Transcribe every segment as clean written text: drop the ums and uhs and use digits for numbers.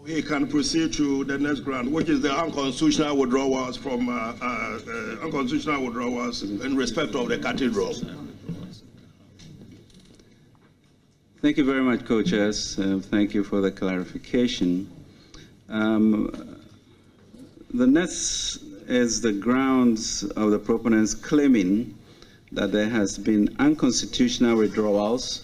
We can proceed to the next ground, which is the unconstitutional withdrawals from in respect of the cathedral. Thank you very much, co-chairs. Thank you for the clarification. The next is the grounds of the proponents claiming that there has been unconstitutional withdrawals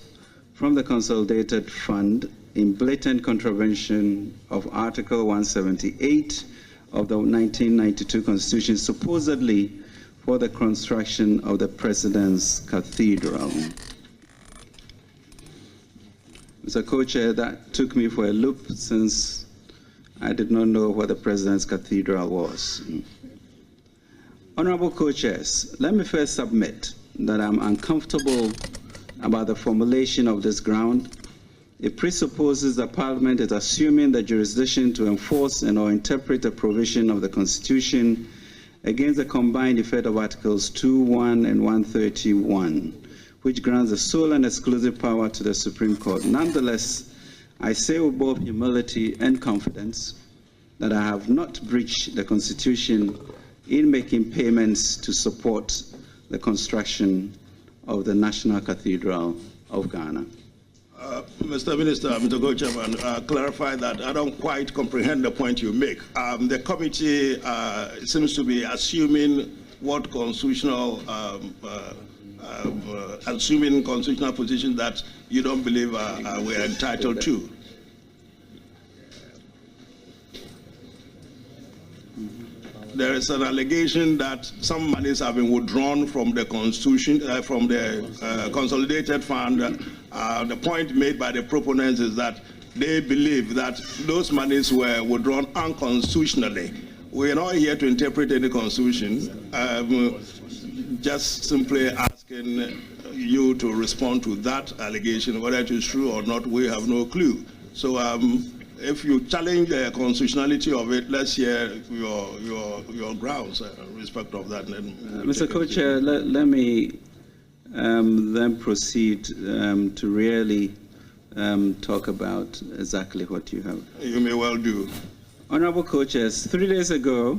from the Consolidated Fund in blatant contravention of Article 178 of the 1992 Constitution, supposedly for the construction of the President's Cathedral. Mr. Co-Chair, that took me for a loop since I did not know what the President's Cathedral was. Honorable Co-Chairs, let me first submit that I'm uncomfortable about the formulation of this ground. It presupposes that Parliament is assuming the jurisdiction to enforce and or interpret a provision of the Constitution against the combined effect of Articles 2(1) and 131, which grants the sole and exclusive power to the Supreme Court. Nonetheless, I say with both humility and confidence that I have not breached the Constitution in making payments to support the construction of the National Cathedral of Ghana. Mr. Minister, Mr. Co-Chairman, clarify that I don't quite comprehend the point you make. The committee seems to be assuming what constitutional, assuming constitutional position that you don't believe we're entitled to. There is an allegation that some monies have been withdrawn from the Constitution, from the Consolidated Fund. The point made by the proponents is that they believe that those monies were withdrawn unconstitutionally. We are not here to interpret any constitution. Just simply asking you to respond to that allegation. Whether it is true or not, we have no clue. So if you challenge the constitutionality of it, let's hear your grounds in respect of that. Mr. Co-Chair, let me then proceed to really talk about exactly what you have. You may well do. Honorable Co-Chairs, 3 days ago,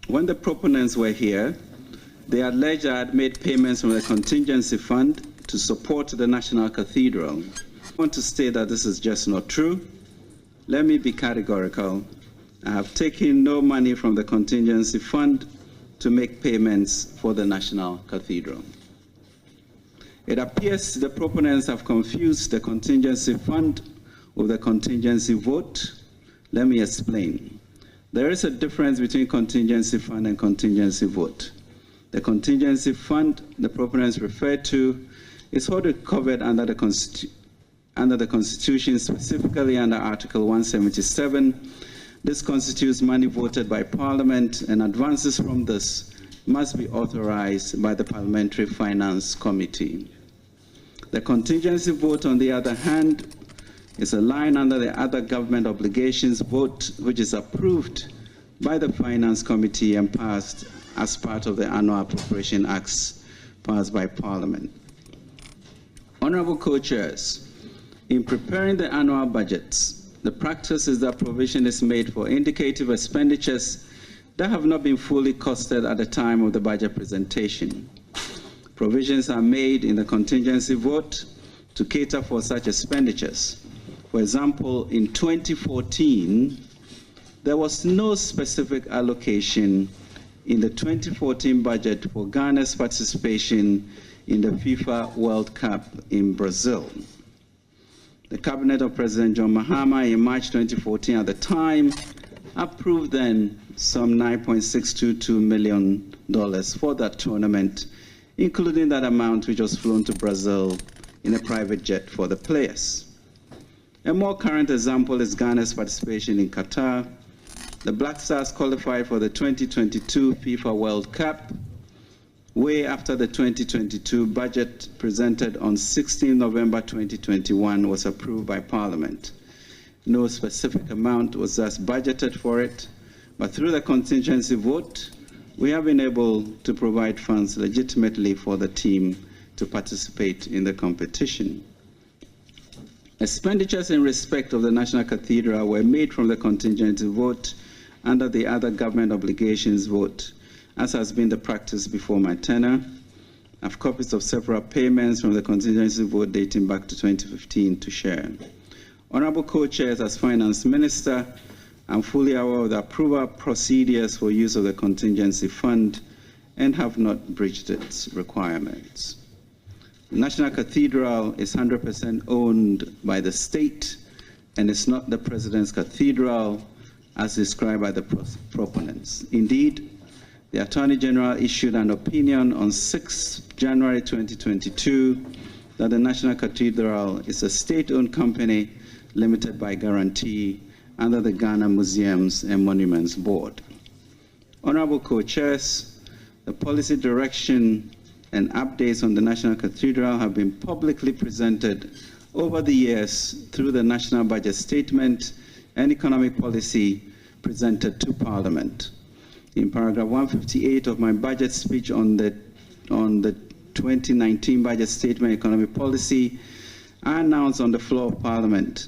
when the proponents were here, they alleged I had made payments from the contingency fund to support the National Cathedral. I want to state that this is just not true. Let me be categorical. I have taken no money from the contingency fund to make payments for the National Cathedral. It appears the proponents have confused the contingency fund with the contingency vote. Let me explain. There is a difference between contingency fund and contingency vote. The contingency fund the proponents refer to is what is covered under the Constitution, specifically under Article 177. This constitutes money voted by Parliament, and advances from this must be authorized by the Parliamentary Finance Committee. The contingency vote, on the other hand, is a line under the other government obligations vote, which is approved by the Finance Committee and passed as part of the Annual Appropriation Acts passed by Parliament. Honorable Co-Chairs, in preparing the annual budgets, the practice is that provision is made for indicative expenditures that have not been fully costed at the time of the budget presentation. Provisions are made in the contingency vote to cater for such expenditures. For example, in 2014, there was no specific allocation in the 2014 budget for Ghana's participation in the FIFA World Cup in Brazil. The Cabinet of President John Mahama in March 2014 at the time approved then some $9.622 million for that tournament, including that amount which was flown to Brazil in a private jet for the players. A more current example is Ghana's participation in Qatar. The Black Stars qualified for the 2022 FIFA World Cup way after the 2022 budget presented on 16 November 2021 was approved by Parliament. No specific amount was thus budgeted for it, but through the contingency vote, we have been able to provide funds legitimately for the team to participate in the competition. Expenditures in respect of the National Cathedral were made from the contingency vote under the other government obligations vote, as has been the practice before my tenure. I have copies of several payments from the contingency vote dating back to 2015 to share. Honorable Co-Chairs, as Finance Minister, I'm fully aware of the approval procedures for use of the contingency fund and have not breached its requirements. The National Cathedral is 100% owned by the state and is not the President's Cathedral as described by the proponents. Indeed, the Attorney General issued an opinion on 6 January 2022 that the National Cathedral is a state-owned company limited by guarantee under the Ghana Museums and Monuments Board. Honorable Co-Chairs, the policy direction and updates on the National Cathedral have been publicly presented over the years through the National Budget Statement and Economic Policy presented to Parliament. In paragraph 158 of my budget speech on the 2019 Budget Statement Economic Policy, I announced on the floor of Parliament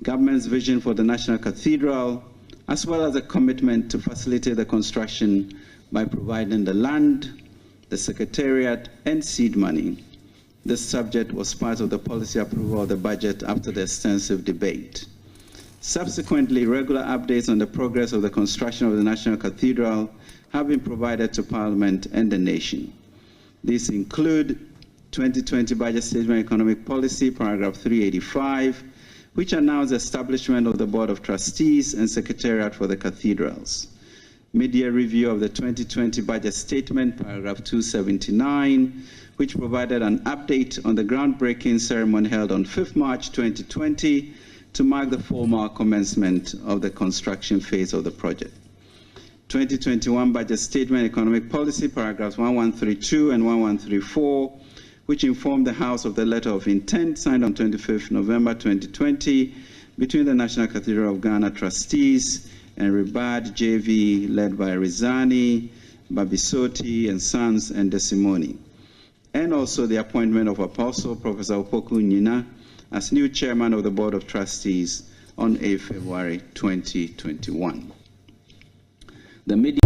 government's vision for the National Cathedral, as well as a commitment to facilitate the construction by providing the land, the Secretariat, and seed money. This subject was part of the policy approval of the budget after the extensive debate. Subsequently, regular updates on the progress of the construction of the National Cathedral have been provided to Parliament and the nation. These include 2020 Budget Statement Economic Policy, paragraph 385, which announced the establishment of the Board of Trustees and Secretariat for the Cathedrals. Mid-year review of the 2020 Budget Statement, paragraph 279, which provided an update on the groundbreaking ceremony held on 5th March 2020 to mark the formal commencement of the construction phase of the project. 2021 Budget Statement Economic Policy, paragraphs 1132 and 1134, which informed the House of the letter of intent signed on 25th November 2020 between the National Cathedral of Ghana trustees and Ribad JV, led by Rizani, Babisoti, and Sons, and Desimoni. And also the appointment of Apostle Professor Opoku Nyina as new chairman of the Board of Trustees on 8 February 2021. The media